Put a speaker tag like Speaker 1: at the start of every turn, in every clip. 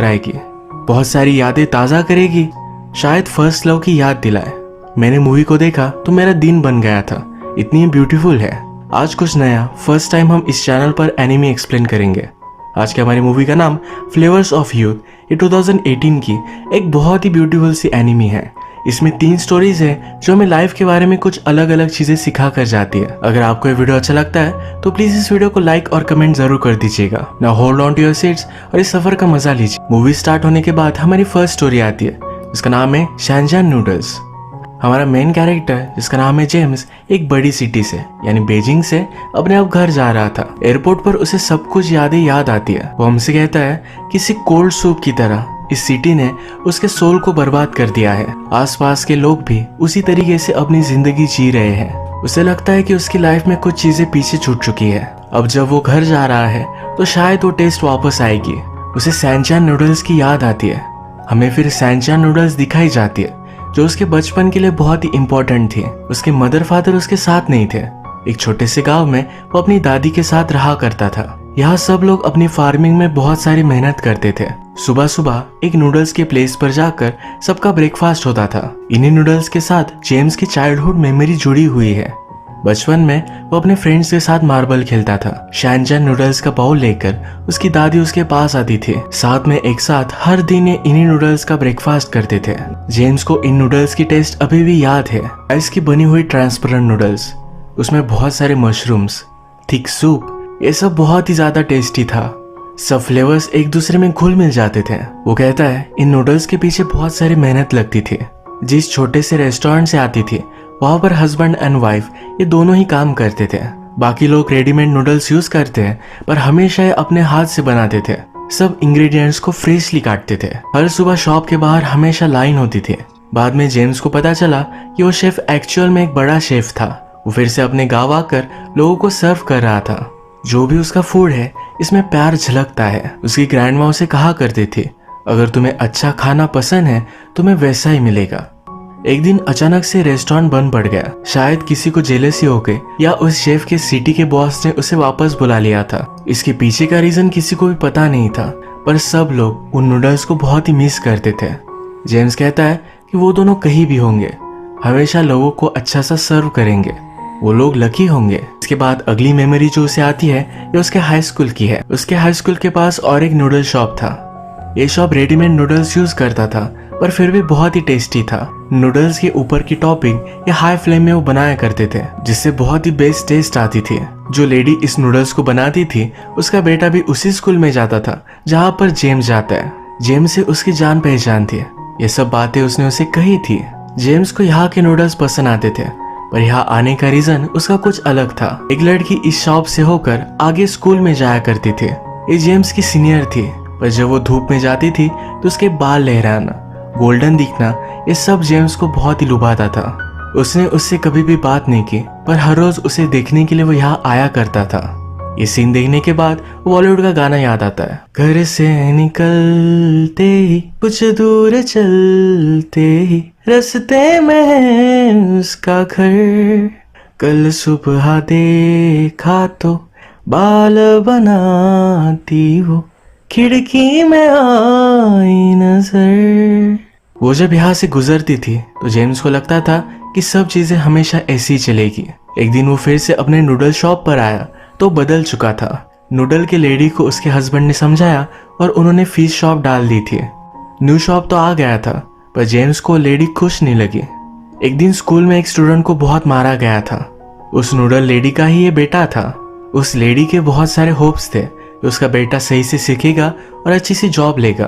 Speaker 1: कराएगी, बहुत सारी यादें ताज़ा करेगी, शायद फर्स्ट लव की याद दिलाए। मैंने मूवी को देखा तो मेरा दिन बन गया था, इतनी ब्यूटीफुल है। आज कुछ नया, फर्स्ट टाइम हम इस चैनल पर एनिमे एक्सप्लेन करेंगे। आज की हमारी मूवी का नाम फ्लेवर्स ऑफ यूथ, ये 2018 की एक बहुत ही ब्यूटीफुल सी एनिमे है। इसमें 3 स्टोरीज है जो हमें लाइफ के बारे में कुछ अलग अलग चीजें सिखा कर जाती है। अगर आपको ये वीडियो अच्छा लगता है तो प्लीज इस वीडियो को लाइक और कमेंट जरूर कर दीजिएगा। Now hold on to your seats और इस सफर का मजा लीजिए। मूवी स्टार्ट होने के बाद हमारी फर्स्ट स्टोरी आती है, जिसका नाम है शैनजान नूडल्स। हमारा मेन कैरेक्टर, जिसका नाम है जेम्स, एक बड़ी सिटी से यानी बीजिंग से अपने आप घर जा रहा था। एयरपोर्ट पर उसे सब कुछ यादें याद आती है। वो हमसे कहता है किसी कोल्ड सूप की तरह इस सिटी ने उसके सोल को बर्बाद कर दिया है। आसपास के लोग भी उसी तरीके से अपनी जिंदगी जी रहे हैं। उसे लगता है कि उसकी लाइफ में कुछ चीजें पीछे छूट चुकी है। अब जब वो घर जा रहा है तो शायद वो टेस्ट वापस आएगी। उसे सैनचान नूडल्स की याद आती है। हमें फिर सैनचान नूडल्स दिखाई जाती है जो उसके बचपन के लिए बहुत ही इम्पोर्टेंट थी। उसके मदर फादर उसके साथ नहीं थे। एक छोटे से गांव में वो अपनी दादी के साथ रहा करता था। यहाँ सब लोग अपनी फार्मिंग में बहुत सारी मेहनत करते थे। सुबह सुबह एक नूडल्स के प्लेस पर जाकर सबका ब्रेकफास्ट होता था। इन्हीं नूडल्स के साथ जेम्स की चाइल्डहुड मेमोरी जुड़ी हुई है। बचपन में वो अपने फ्रेंड्स के साथ मार्बल खेलता था। शैनजान नूडल्स का बाउल लेकर उसकी दादी उसके पास आती थी। साथ में एक साथ हर दिन ये इन्हीं नूडल्स का ब्रेकफास्ट करते थे। जेम्स को इन नूडल्स की टेस्ट अभी भी याद है। आइस की बनी हुई ट्रांसपेरेंट नूडल्स, उसमें बहुत सारे मशरूम्स, थिक सूप, ये सब बहुत ही ज्यादा टेस्टी था। सब फ्लेवर्स एक दूसरे में घुल मिल जाते थे। वो कहता है इन नूडल्स के पीछे बहुत सारी मेहनत लगती थी। जिस छोटे से रेस्टोरेंट से आती थी वहां पर हस्बैंड एंड वाइफ ये दोनों ही काम करते थे। बाकी लोग रेडीमेड नूडल्स यूज करते हैं पर हमेशा ये अपने हाथ से बनाते थे। सब इंग्रेडिएंट्स को फ्रेशली काटते थे। हर सुबह शॉप के बाहर हमेशा लाइन होती थी। बाद में जेम्स को पता चला कि वो शेफ एक्चुअल में एक बड़ा शेफ था। वो फिर से अपने गाँव आकर लोगों को सर्व कर रहा था। जो भी उसका फूड है इसमें प्यार झलकता है। उसकी ग्रैंडमा उसे कहा करती थी अगर तुम्हें अच्छा खाना पसंद है तुम्हें वैसा ही मिलेगा। एक दिन अचानक से रेस्टोरेंट बंद पड़ गया। शायद किसी को जेलसी हो गई या उस शेफ के सिटी के बॉस ने उसे वापस बुला लिया था। इसके पीछे का रीजन किसी को भी पता नहीं था, पर सब लोग उन नूडल्स को बहुत ही मिस करते थे। जेम्स कहता है कि वो दोनों कहीं भी होंगे हमेशा लोगों को अच्छा सा सर्व करेंगे, वो लोग लकी होंगे। इसके बाद अगली मेमोरी जो उसे आती है ये उसके हाई स्कूल की है। उसके हाई स्कूल के पास और एक नूडल शॉप था। ये शॉप रेडीमेड नूडल्स यूज करता था पर फिर भी बहुत ही टेस्टी था। नूडल्स के ऊपर की टॉपिंग ये हाई फ्लेम में वो बनाया करते थे, जिससे बहुत ही बेस्ट टेस्ट आती थी। जो लेडी इस नूडल्स को बनाती थी उसका बेटा भी उसी स्कूल में जाता था जहाँ पर जेम्स जाता है। जेम्स से उसकी जान पहचान थी। ये सब बातें उसने उसे कही थी। जेम्स को यहाँ के नूडल्स पसंद आते थे पर यहाँ आने का रीजन उसका कुछ अलग था। एक लड़की इस शॉप से होकर आगे स्कूल में जाया करती थी। ये जेम्स की सीनियर थी, पर जब वो धूप में जाती थी तो उसके बाल लहराना, गोल्डन दिखना, ये सब जेम्स को बहुत ही लुभाता था। उसने उससे कभी भी बात नहीं की, पर हर रोज उसे देखने के लिए वो यहाँ आया करता था। ये सीन देखने के बाद बॉलीवुड का गाना याद आता है। घर से निकलते ही कुछ दूर चलते ही रास्ते में उसका घर, कल सुबह देखा तो बाल बनाती वो खिड़की में आई नजर। वो जब यहाँ से गुजरती थी तो जेम्स को लगता था कि सब चीजें हमेशा ऐसी चलेगी। एक दिन वो फिर से अपने नूडल शॉप पर आया तो बदल चुका था। नूडल के लेडी को उसके हस्बैंड ने समझाया और उन्होंने फिश शॉप डाल दी थी। न्यू शॉप तो आ गया था पर जेम्स को लेडी खुश नहीं लगी। एक दिन स्कूल में एक स्टूडेंट को बहुत मारा गया था। उस नूडल लेडी का ही ये बेटा था। उस लेडी के बहुत सारे होप्स थे कि उसका बेटा सही से सीखेगा और अच्छी सी जॉब लेगा,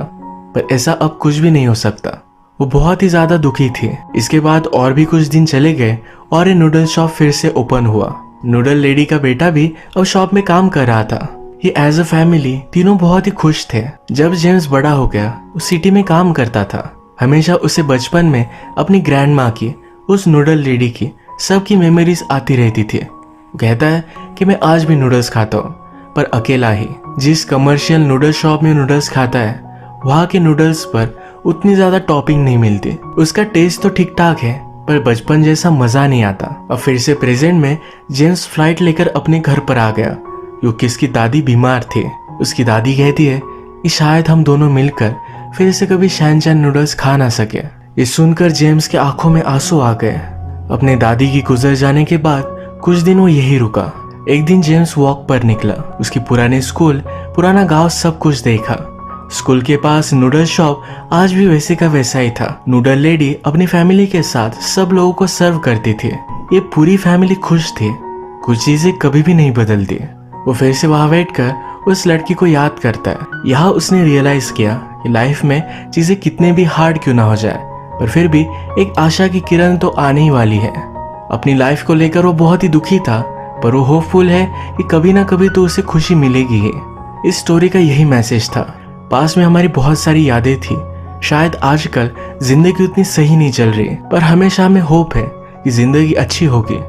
Speaker 1: पर ऐसा अब कुछ भी नहीं हो सकता। वो बहुत ही ज्यादा दुखी थी। इसके बाद और भी कुछ दिन चले गए और ये नूडल शॉप फिर से ओपन हुआ। नूडल लेडी का बेटा भी अब शॉप में काम कर रहा था। ये एज अ फैमिली तीनों बहुत ही खुश थे। जब जेम्स बड़ा हो गया वो सिटी में काम करता था। हमेशा उसे बचपन में अपनी ग्रैंड माँ की, उस नूडल लेडी की, सबकी मेमोरीज आती रहती थी। वो कहता है कि मैं आज भी नूडल्स खाता हूँ, पर अकेला ही। जिस कमर्शियल नूडल शॉप में नूडल्स खाता है वहाँ के नूडल्स पर उतनी ज्यादा टॉपिंग नहीं मिलती। उसका टेस्ट तो ठीक ठाक है पर बचपन जैसा मजा नहीं आता। अब फिर से प्रेजेंट में जेम्स फ्लाइट लेकर अपने घर पर आ गया क्योंकि उसकी दादी बीमार थी। उसकी दादी कहती है कि शायद हम दोनों मिलकर फिर से कभी शैनचैन नूडल्स खा ना सके। ये सुनकर जेम्स के आंखों में आंसू आ गए। अपने दादी की गुजर जाने के बाद कुछ दिन वो यही रुका। एक दिन जेम्स वॉक पर निकला। उसकी पुराने स्कूल, पुराना गांव सब कुछ देखा। स्कूल के पास नूडल शॉप आज भी वैसे का वैसा ही था। नूडल लेडी अपनी फैमिली के साथ सब लोगों को सर्व करती थी। ये पूरी फैमिली खुश थी। कुछ चीजें कभी भी नहीं बदलती। वो फिर से वहां बैठकर उस लड़की को याद करता है। यहाँ उसने रियलाइज किया कि लाइफ में चीजें कितने भी हार्ड क्यों ना हो जाए, पर फिर भी एक आशा की किरण तो आने ही वाली है। अपनी लाइफ को लेकर वो बहुत ही दुखी था, पर वो होपफुल है कि कभी ना कभी तो उसे खुशी मिलेगी ही। इस स्टोरी का यही मैसेज था। पास में हमारी बहुत सारी यादें थी। शायद आजकल जिंदगी उतनी सही नहीं चल रही, पर हमेशा हमें होप है कि जिंदगी अच्छी होगी,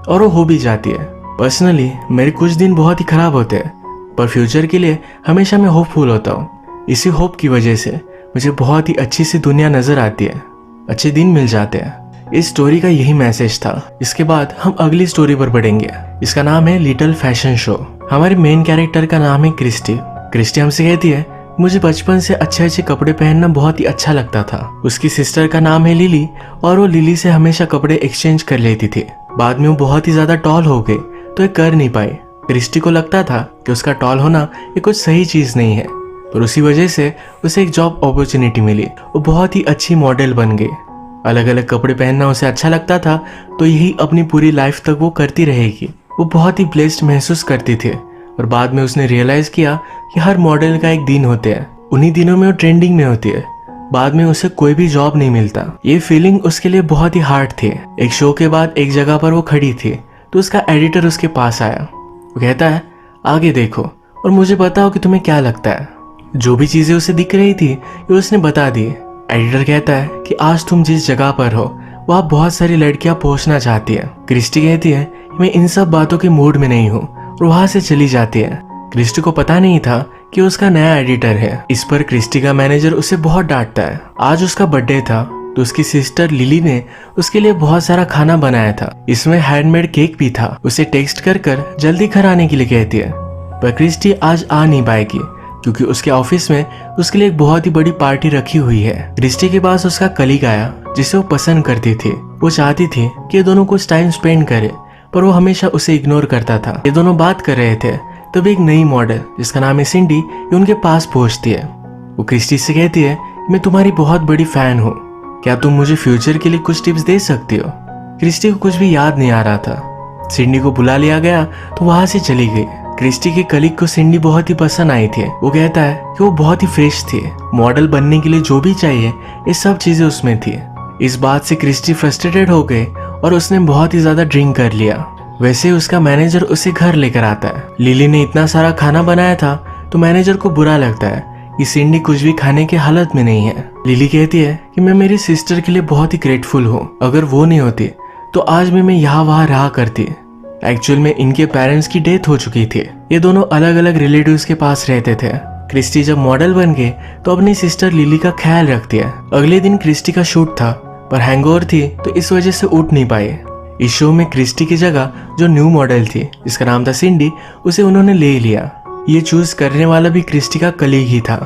Speaker 1: और वो हो भी जाती है। पर्सनली मेरे कुछ दिन बहुत ही खराब होते हैं, पर फ्यूचर के लिए हमेशा मैं होपफुल होता हूँ। इसी होप की वजह से मुझे बहुत ही अच्छी सी दुनिया नजर आती है, अच्छे दिन मिल जाते हैं। इस स्टोरी का यही मैसेज था। इसके बाद हम अगली स्टोरी पर बढ़ेंगे। इसका नाम है लिटिल फैशन शो। हमारे मेन कैरेक्टर का नाम है क्रिस्टी। क्रिस्टी हमसे कहती है, मुझे बचपन से अच्छे अच्छे कपड़े पहनना बहुत ही अच्छा लगता था। उसकी सिस्टर का नाम है लिली, और वो लिली से हमेशा कपड़े एक्सचेंज कर लेती थी। बाद में वो बहुत ही ज्यादा टॉल हो गई तो ये कर नहीं पाई। क्रिस्टी को लगता था कि उसका टॉल होना ये कुछ सही चीज नहीं है, पर उसी वजह से उसे एक जॉब अपॉर्चुनिटी मिली। वो बहुत ही अच्छी मॉडल बन गई। अलग अलग कपड़े पहनना उसे अच्छा लगता था, तो यही अपनी पूरी लाइफ तक वो करती रहेगी। वो बहुत ही ब्लेस्ड महसूस करती थी, और बाद में उसने रियलाइज किया कि हर मॉडल का एक दिन होते हैं। उन्हीं दिनों में वो ट्रेंडिंग में होती है, बाद में उसे कोई भी जॉब नहीं मिलता। ये फीलिंग उसके लिए बहुत ही हार्ड थी। एक शो के बाद एक जगह पर वो खड़ी थी, तो उसका एडिटर उसके पास आया। वो कहता है, आगे देखो और मुझे बताओ कि तुम्हें क्या लगता है। जो भी चीजें उसे दिख रही थी ये उसने बता दी। एडिटर कहता है कि आज तुम जिस जगह पर हो वहाँ बहुत सारी लड़कियां पहुंचना चाहती है। क्रिस्टी कहती है, मैं इन सब बातों के मूड में नहीं हूँ, और वहां से चली जाती है। क्रिस्टी को पता नहीं था कि उसका नया एडिटर है। इस पर क्रिस्टी का मैनेजर उसे बहुत डांटता है। आज उसका बर्थडे था, तो उसकी सिस्टर लिली ने उसके लिए बहुत सारा खाना बनाया था। इसमें हैंडमेड केक भी था। उसे टेक्स्ट कर जल्दी घर आने के लिए कहती है, पर क्रिस्टी आज आ नहीं पाएगी क्योंकि उसके ऑफिस में उसके लिए एक बहुत ही बड़ी पार्टी रखी हुई है। क्रिस्टी के पास उसका कलीग आया जिसे वो पसंद करती थी। वो चाहती थी कि ये दोनों कुछ टाइम स्पेंड करे, पर वो हमेशा उसे इग्नोर करता था। ये दोनों बात कर रहे थे, तब एक नई मॉडल जिसका नाम है सिंडी ये उनके पास पहुंचती है। वो क्रिस्टी से कहती है, मैं तुम्हारी बहुत बड़ी फैन हूँ, क्या तुम मुझे फ्यूचर के लिए कुछ टिप्स दे सकती हो। क्रिस्टी को कुछ भी याद नहीं आ रहा था। सिंडी को बुला लिया गया तो वहां से चली गई। क्रिस्टी के कलीग को सिंडी बहुत ही पसंद आई थी। वो कहता है कि वो बहुत ही फ्रेश थी, मॉडल बनने के लिए जो भी चाहिए ये सब चीजें उसमें थी। इस बात से क्रिस्टी फ्रस्ट्रेटेड हो गई और उसने बहुत ही ज्यादा ड्रिंक कर लिया। वैसे उसका मैनेजर उसे घर लेकर आता है। लिली ने इतना सारा खाना बनाया था तो मैनेजर को बुरा लगता है कि सिंडी कुछ भी खाने की हालत में नहीं है। लिली कहती है कि मैं मेरी सिस्टर के लिए बहुत ही ग्रेटफुल हूँ, अगर वो नहीं होती तो आज मैं यहाँ वहाँ रहा करती। एक्चुअल में इनके पेरेंट्स की डेथ हो चुकी थी। ये दोनों अलग अलग रिलेटिव्स के पास रहते थे। क्रिस्टी जब मॉडल बन गई तो अपनी सिस्टर लिली का ख्याल रखती है। अगले दिन क्रिस्टी का शूट था, पर हैंगओवर थी तो इस वजह से उठ नहीं पाई। इस शो में क्रिस्टी की जगह जो न्यू मॉडल थी जिसका नाम था सिंडी, उसे उन्होंने ले लिया। ये चूज करने वाला भी क्रिस्टी का कलीग ही था।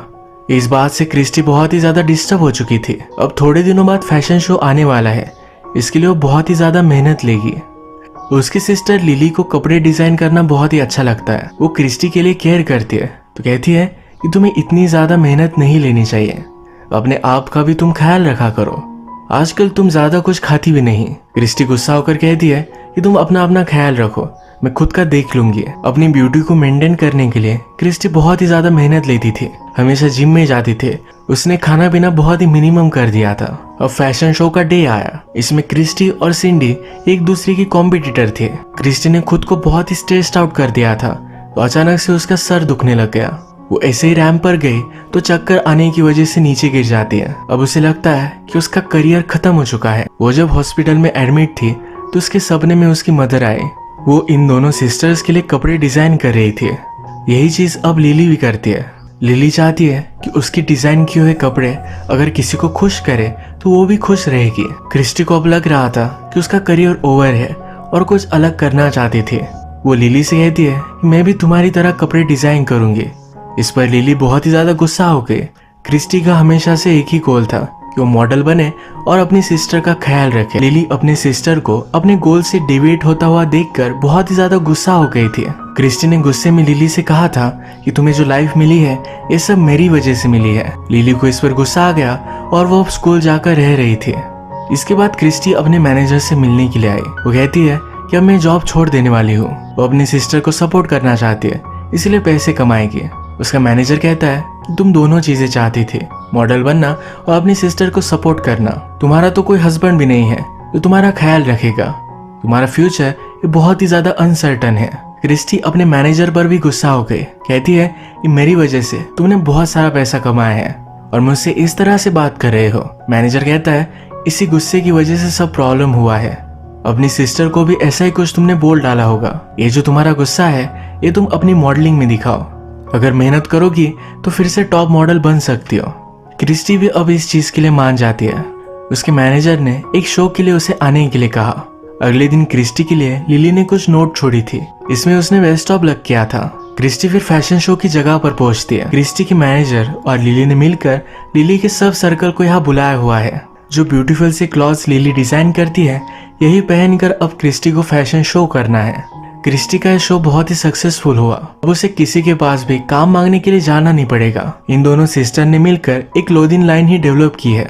Speaker 1: इस बात से क्रिस्टी बहुत ही ज्यादा डिस्टर्ब हो चुकी थी। अब थोड़े दिनों बाद फैशन शो आने वाला है, इसके लिए वो बहुत ही ज्यादा मेहनत लेगी। उसकी सिस्टर लिली को कपड़े डिजाइन करना बहुत ही अच्छा लगता है। वो क्रिस्टी के लिए केयर करती है, तो कहती है कि तुम्हें इतनी ज्यादा मेहनत नहीं लेनी चाहिए, अपने आप का भी तुम ख्याल रखा करो, आजकल तुम ज्यादा कुछ खाती भी नहीं। क्रिस्टी गुस्सा होकर कहती है कि तुम अपना ख्याल रखो, मैं खुद का देख लूंगी। अपनी ब्यूटी को मेंटेन करने के लिए क्रिस्टी बहुत ही ज्यादा मेहनत लेती थी, हमेशा जिम में जाती थी। उसने खाना पीना बहुत ही मिनिमम कर दिया था। अब फैशन शो का डे आया। इसमें क्रिस्टी और सिंडी एक दूसरे की कॉम्पिटिटर थे। क्रिस्टी ने खुद को बहुत ही स्ट्रेस्ड आउट कर दिया था, तो अचानक से उसका सर दुखने लग गया। वो ऐसे ही रैंप पर गई तो चक्कर आने की वजह से नीचे गिर जाती है। अब उसे लगता है कि उसका करियर खत्म हो चुका है। वो जब हॉस्पिटल में एडमिट थी तो उसके सपने में उसकी मदर आई। वो इन दोनों सिस्टर्स के लिए कपड़े डिजाइन कर रही थी। यही चीज अब लिली भी करती है। लिली चाहती है कि उसकी डिजाइन किए हुए कपड़े अगर किसी को खुश करे तो वो भी खुश रहेगी। क्रिस्टी को अब लग रहा था कि उसका करियर ओवर है और कुछ अलग करना चाहती थी। वो लिली से कहती है कि मैं भी तुम्हारी तरह कपड़े डिजाइन करूंगी। इस पर लिली बहुत ही ज्यादा गुस्सा हो गई। क्रिस्टी का हमेशा से एक ही गोल था कि वो मॉडल बने और अपनी सिस्टर का ख्याल रखे। लिली अपने सिस्टर को अपने गोल से डिविएट होता हुआ देखकर बहुत ही ज्यादा गुस्सा हो गई थी। क्रिस्टी ने गुस्से में लिली से कहा था कि तुम्हें जो लाइफ मिली है ये सब मेरी वजह से मिली है। लिली को इस पर गुस्सा आ गया और वो अब स्कूल जाकर रह रही थी। इसके बाद क्रिस्टी अपने मैनेजर से मिलने के लिए आई। वो कहती है कि अब मैं जॉब छोड़ देने वाली हूँ। वो अपनी सिस्टर को सपोर्ट करना चाहती है, इसलिए पैसे कमाएगी। उसका मैनेजर कहता है कि तुम दोनों चीजें चाहती थी, मॉडल बनना और अपनी सिस्टर को सपोर्ट करना। तुम्हारा तो कोई हस्बैंड भी नहीं है जो तुम्हारा ख्याल रखेगा। तुम्हारा फ्यूचर ये बहुत ही ज्यादा अनसर्टन है। क्रिस्टी अपने मैनेजर पर भी गुस्सा हो गई। कहती है कि मेरी वजह से तुमने बहुत सारा पैसा कमाया है और मुझसे इस तरह से बात कर रहे हो। मैनेजर कहता है इसी गुस्से की वजह से सब प्रॉब्लम हुआ है। अपनी सिस्टर को भी ऐसा ही कुछ तुमने बोल डाला होगा। ये जो तुम्हारा गुस्सा है ये तुम अपनी मॉडलिंग में दिखाओ। अगर मेहनत करोगी तो फिर से टॉप मॉडल बन सकती हो। क्रिस्टी भी अब इस चीज के लिए मान जाती है। उसके मैनेजर ने एक शो के लिए उसे आने के लिए कहा। अगले दिन क्रिस्टी के लिए लिली ने कुछ नोट छोड़ी थी। इसमें उसने बेस्ट ऑफ लक किया था। क्रिस्टी फिर फैशन शो की जगह पर पहुंचती है। क्रिस्टी के मैनेजर और लिली ने मिलकर लिली के सब सर्कल को यहाँ बुलाया हुआ है। जो ब्यूटीफुल से क्लॉथ्स लिली डिजाइन करती है यही पहनकर अब क्रिस्टी को फैशन शो करना है। क्रिस्टी का शो बहुत ही सक्सेसफुल हुआ। अब उसे किसी के पास भी काम मांगने के लिए जाना नहीं पड़ेगा। इन दोनों सिस्टर ने मिलकर एक क्लोथिंग लाइन ही डेवलप की है,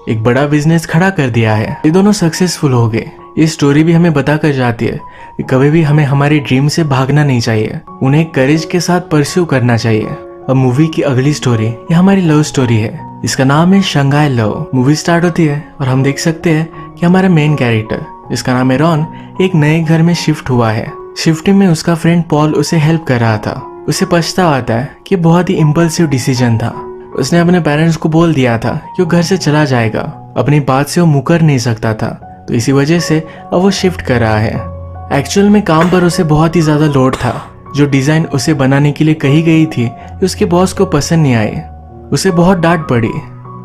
Speaker 1: एक बड़ा बिजनेस खड़ा कर दिया है। ये दोनों सक्सेसफुल हो गए। ये स्टोरी भी हमें बता कर जाती है कि कभी भी हमें हमारे ड्रीम से भागना नहीं चाहिए, उन्हें करेज के साथ परस्यू करना चाहिए। अब मूवी की अगली स्टोरी ये हमारी लव स्टोरी है। इसका नाम है शंघाई लव। मूवी स्टार्ट होती है और हम देख सकते हैं कि हमारा मेन कैरेक्टर जिसका नाम है रॉन एक नए घर में शिफ्ट हुआ है। शिफ्टिंग में उसका फ्रेंड पॉल उसे हेल्प कर रहा था। उसे पछतावा आता है कि बहुत ही इम्पल्सिव डिसीजन था। उसने अपने पेरेंट्स को बोल दिया था कि वो घर से चला जाएगा। अपनी बात से वो मुकर नहीं सकता था, तो इसी वजह से अब वो शिफ्ट कर रहा है। एक्चुअल में काम पर उसे बहुत ही ज्यादा लोड था। जो डिजाइन उसे बनाने के लिए कही गई थी उसके बॉस को पसंद नहीं आई। उसे बहुत डांट पड़ी।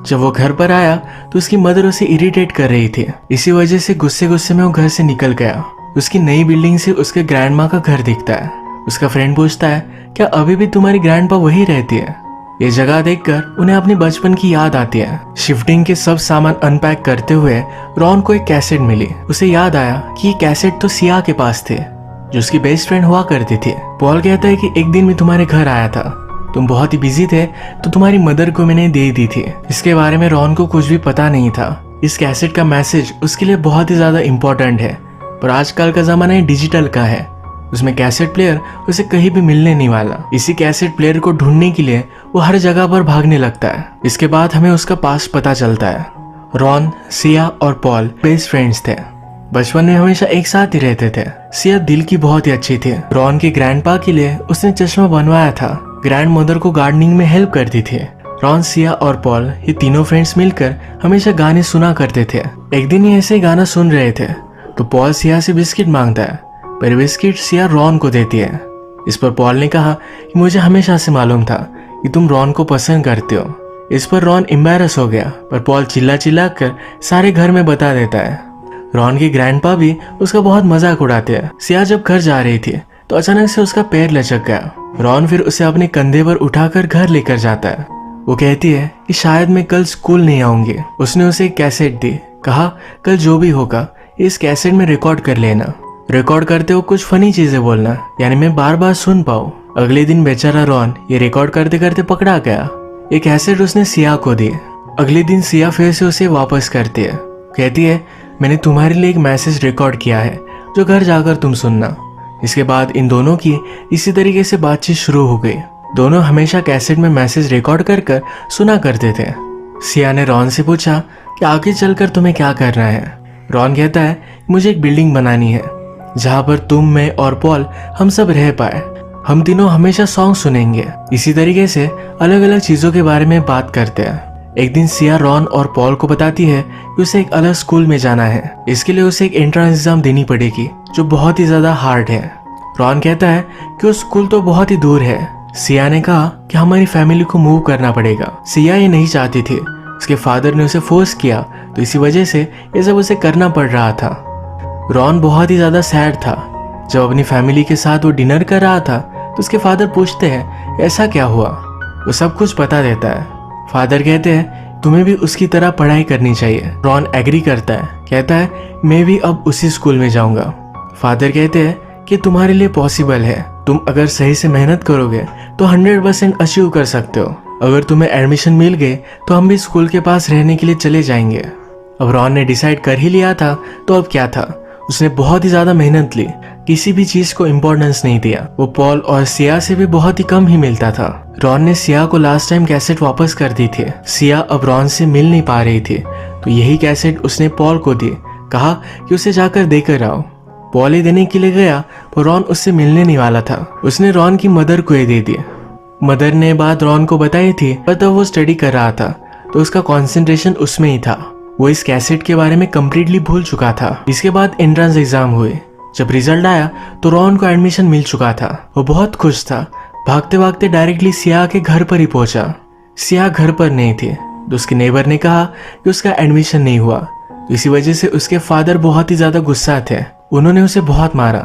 Speaker 1: जब वो घर पर आया तो उसकी मदर उसे इरिटेट कर रही थी। इसी वजह से गुस्से गुस्से में वो घर से निकल गया। उसकी नई बिल्डिंग से उसके ग्रैंडमा का घर दिखता है। उसका फ्रेंड पूछता है क्या अभी भी तुम्हारी ग्रैंडपा वही रहती है? ये जगह देखकर उन्हें अपने बचपन की याद आती है। शिफ्टिंग के सब सामान अनपैक करते हुए रॉन को एक कैसेट मिली। उसे याद आया कि ये कैसेट तो सिया के पास थे जो उसकी बेस्ट फ्रेंड हुआ करती थी। पॉल कहता है कि एक दिन मैं तुम्हारे घर आया था, तुम बहुत ही बिजी थे तो तुम्हारी मदर को मैंने दे दी थी। इसके बारे में रॉन को कुछ भी पता नहीं था। इस कैसेट का मैसेज उसके लिए बहुत ही ज्यादा इम्पोर्टेंट है, पर आजकल का जमाना डिजिटल का है। उसमें कैसेट प्लेयर उसे कहीं भी मिलने नहीं वाला। इसी कैसेट प्लेयर को ढूंढने के लिए वो हर जगह पर भागने लगता है। इसके बाद हमें उसका पास्ट पता चलता है। रॉन, सिया और पॉल बेस्ट फ्रेंड्स थे। बचपन में हमेशा एक साथ ही रहते थे। सिया दिल की बहुत ही अच्छी थी। रॉन के ग्रैंडपा के लिए उसने चश्मा बनवाया था। ग्रैंड मदर को गार्डनिंग में हेल्प करती थी। रॉन, सिया और पॉल ये तीनों फ्रेंड्स मिलकर हमेशा गाने सुना करते थे। एक दिन ये ऐसे गाना सुन रहे थे तो पॉल सिया से बिस्किट मांगता है, पर बिस्किट सिया रॉन को देती है। इस पर पॉल ने कहा कि मुझे हमेशा से मालूम था कि तुम रॉन को पसंद करते हो। इस पर रॉन एम्बैरस हो गया, पर पॉल चिल्ला चिल्ला कर सारे घर में बता देता है। रॉन के ग्रैंडपा भी उसका बहुत मजाक उड़ाते हैं। सिया जब घर जा रही थी तो अचानक से उसका पैर लचक गया। रॉन फिर उसे अपने कंधे पर उठाकर घर लेकर जाता है। वो कहती है कि शायद मैं कल स्कूल नहीं आऊंगी। उसने उसे एक कैसेट दी। कहा कल जो भी होगा इस कैसेट में रिकॉर्ड कर लेना। रिकॉर्ड करते हो कुछ फनी चीजें बोलना, यानी मैं बार बार सुन पाऊँ। अगले दिन बेचारा रॉन ये रिकॉर्ड करते करते पकड़ा गया। ये कैसेट उसने सिया को दी। अगले दिन सिया फिर से उसे वापस करती है। कहती है मैंने तुम्हारे लिए एक मैसेज रिकॉर्ड किया है जो घर जाकर तुम सुनना। इसके बाद इन दोनों की इसी तरीके से बातचीत शुरू हो गई। दोनों हमेशा कैसेट में मैसेज रिकॉर्ड कर कर सुना करते थे। सिया ने रॉन से पूछा कि आगे चलकर तुम्हें क्या करना है। रॉन कहता है मुझे एक बिल्डिंग बनानी है जहाँ पर तुम, मैं और पॉल हम सब रह पाए। हम तीनों हमेशा सॉन्ग सुनेंगे। इसी तरीके से अलग अलग चीजों के बारे में बात करते हैं। एक दिन सिया रॉन और पॉल को बताती है कि उसे एक अलग स्कूल में जाना है। इसके लिए उसे एक एंट्रेंस एग्जाम देनी पड़ेगी जो बहुत ही ज्यादा हार्ड है। रॉन कहता है कि वो स्कूल तो बहुत ही दूर है। सिया ने कहा कि हमारी फैमिली को मूव करना पड़ेगा। सिया ये नहीं चाहती थी, उसके फादर ने उसे फोर्स किया, तो इसी वजह से ये सब उसे करना पड़ रहा था। रॉन बहुत ही ज्यादा सैड था। जब अपनी फैमिली के साथ वो डिनर कर रहा था तो उसके फादर पूछते हैं ऐसा क्या हुआ। वो सब कुछ बता देता है। फादर कहते हैं तुम्हें भी उसकी तरह पढ़ाई करनी चाहिए। रॉन एग्री करता है, कहता है मैं भी अब उसी स्कूल में जाऊंगा। फादर कहते हैं कि तुम्हारे लिए पॉसिबल है, तुम अगर सही से मेहनत करोगे तो 100% अचीव कर सकते हो। अगर तुम्हें एडमिशन मिल गए तो हम भी स्कूल के पास रहने के लिए चले जाएंगे। अब रॉन ने डिसाइड कर ही लिया था, तो अब क्या था, उसने बहुत ही ज्यादा मेहनत ली, किसी भी चीज को इम्पोर्टेंस नहीं दिया। वो पॉल और सिया से भी बहुत ही कम ही मिलता था। रॉन ने सिया को लास्ट टाइम कैसेट वापस कर दी थी। सिया अब रॉन से मिल नहीं पा रही थी, तो यही कैसेट उसने पॉल को दी, कहा कि उसे जाकर देकर आओ। पॉल ही देने के लिए गया, पर रॉन उससे मिलने नहीं वाला था। उसने रॉन की मदर को ये दे दी। मदर ने बात रॉन को बताई थी, पर तब वो स्टडी कर रहा था, तो उसका कॉन्सेंट्रेशन उसमें ही था। वो इस कैसेट के बारे में कम्प्लीटली भूल चुका था। इसके बाद एंट्रेंस एग्जाम हुए। जब रिजल्ट आया तो रॉन को एडमिशन मिल चुका था। वो बहुत खुश था। भागते भागते डायरेक्टली सिया के घर पर ही पहुंचा। सिया घर पर नहीं थी, तो उसके नेबर ने कहा कि उसका एडमिशन नहीं हुआ, तो इसी वजह से उसके फादर बहुत ही ज्यादा गुस्सा थे। उन्होंने उसे बहुत मारा,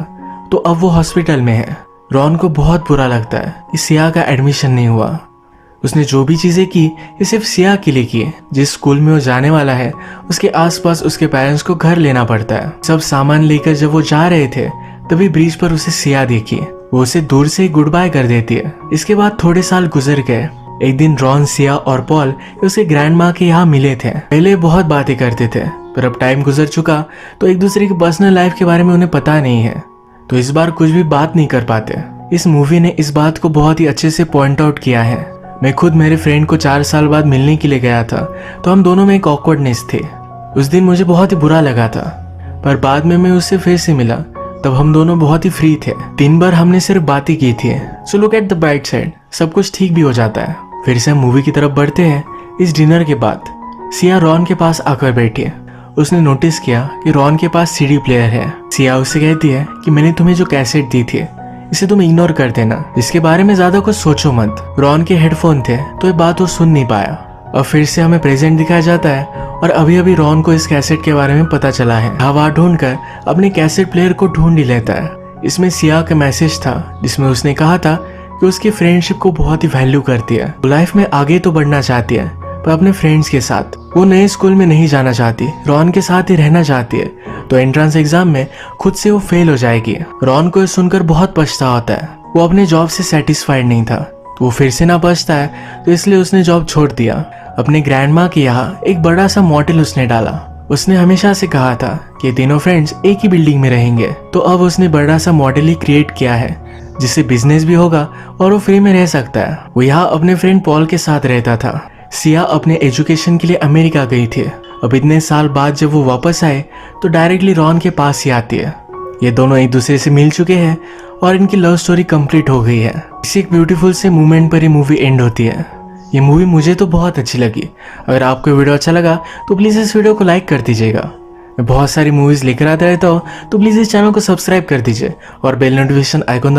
Speaker 1: तो अब वो हॉस्पिटल में है। रॉन को बहुत बुरा लगता है कि सिया का एडमिशन नहीं हुआ। उसने जो भी चीजें की ये सिर्फ सिया के लिए की। जिस स्कूल में वो जाने वाला है उसके आसपास उसके पेरेंट्स को घर लेना पड़ता है। सब सामान लेकर जब वो जा रहे थे तभी ब्रिज पर उसे सिया देखी। वो उसे दूर से ही गुड बाय कर देती है। इसके बाद थोड़े साल गुजर गए। एक दिन रॉन, सिया और पॉल उसके ग्रैंड माँ के यहाँ मिले थे। पहले बहुत बातें करते थे, पर अब टाइम गुजर चुका तो एक दूसरे की पर्सनल लाइफ के बारे में उन्हें पता नहीं है, तो इस बार कुछ भी बात नहीं कर पाते। इस मूवी ने इस बात को बहुत ही अच्छे से पॉइंट आउट किया है। मैं खुद मेरे फ्रेंड को 4 साल बाद मिलने के लिए गया था, तो हम दोनों में एक ऑकवर्डनेस थे। उस दिन मुझे बहुत ही बुरा लगा था, पर बाद में मैं उससे फिर से मिला, तब हम दोनों बहुत ही फ्री थे। दिन भर हमने सिर्फ बातें की थी। So look at the bright side, सब कुछ ठीक भी हो जाता है। फिर से हम मूवी की तरफ बढ़ते हैं। इस डिनर के बाद सिया रॉन के पास आकर बैठी। उसने नोटिस किया कि रॉन के पास सीडी प्लेयर है। सिया उससे कहती है कि मैंने तुम्हें जो कैसेट दी थी इसे तुम इग्नोर कर देना, इसके बारे में ज्यादा कुछ सोचो मत। रॉन के हेडफोन थे, तो ये बात वो सुन नहीं पाया। और फिर से हमें प्रेजेंट दिखाया जाता है, और अभी अभी रॉन को इस कैसेट के बारे में पता चला है। हवा ढूंढकर अपने कैसेट प्लेयर को ढूंढ ही लेता है। इसमें सिया का मैसेज था, जिसमें उसने कहा था कि उसकी फ्रेंडशिप को बहुत ही वैल्यू करती है। वो लाइफ में आगे तो बढ़ना चाहती है, पर अपने फ्रेंड्स के साथ। वो नए स्कूल में नहीं जाना चाहती, रॉन के साथ ही रहना चाहती है, तो एंट्रेंस एग्जाम में खुद से वो फेल हो जाएगी। रॉन को सुनकर बहुत पछतावा होता है। वो अपने जॉब से सेटिस्फाइड नहीं था, तो वो फिर से ना पछता है, तो इसलिए उसने जॉब छोड़ दिया। अपने ग्रैंड माँ के यहाँ एक बड़ा सा मॉडल उसने डाला। उसने हमेशा से कहा था कि तीनों फ्रेंड्स एक ही बिल्डिंग में रहेंगे, तो अब उसने बड़ा सा मॉडल ही क्रिएट किया है, जिससे बिजनेस भी होगा और वो फ्री में रह सकता है। वो यहाँ अपने फ्रेंड पॉल के साथ रहता था। सिया अपने एजुकेशन के लिए अमेरिका गई थी। अब इतने साल बाद जब वो वापस आए तो डायरेक्टली रॉन के पास ही आती है। ये दोनों एक दूसरे से मिल चुके हैं और इनकी लव स्टोरी कंप्लीट हो गई है। इसी एक ब्यूटीफुल से मोमेंट पर ये मूवी एंड होती है। ये मूवी मुझे तो बहुत अच्छी लगी। अगर आपको वीडियो अच्छा लगा तो प्लीज़ इस वीडियो को लाइक कर दीजिएगा। मैं बहुत सारी मूवीज़ लेकर आता रहता हूँ, तो प्लीज़ इस चैनल को सब्सक्राइब कर दीजिए और बेल नोटिफिकेशन आइकॉन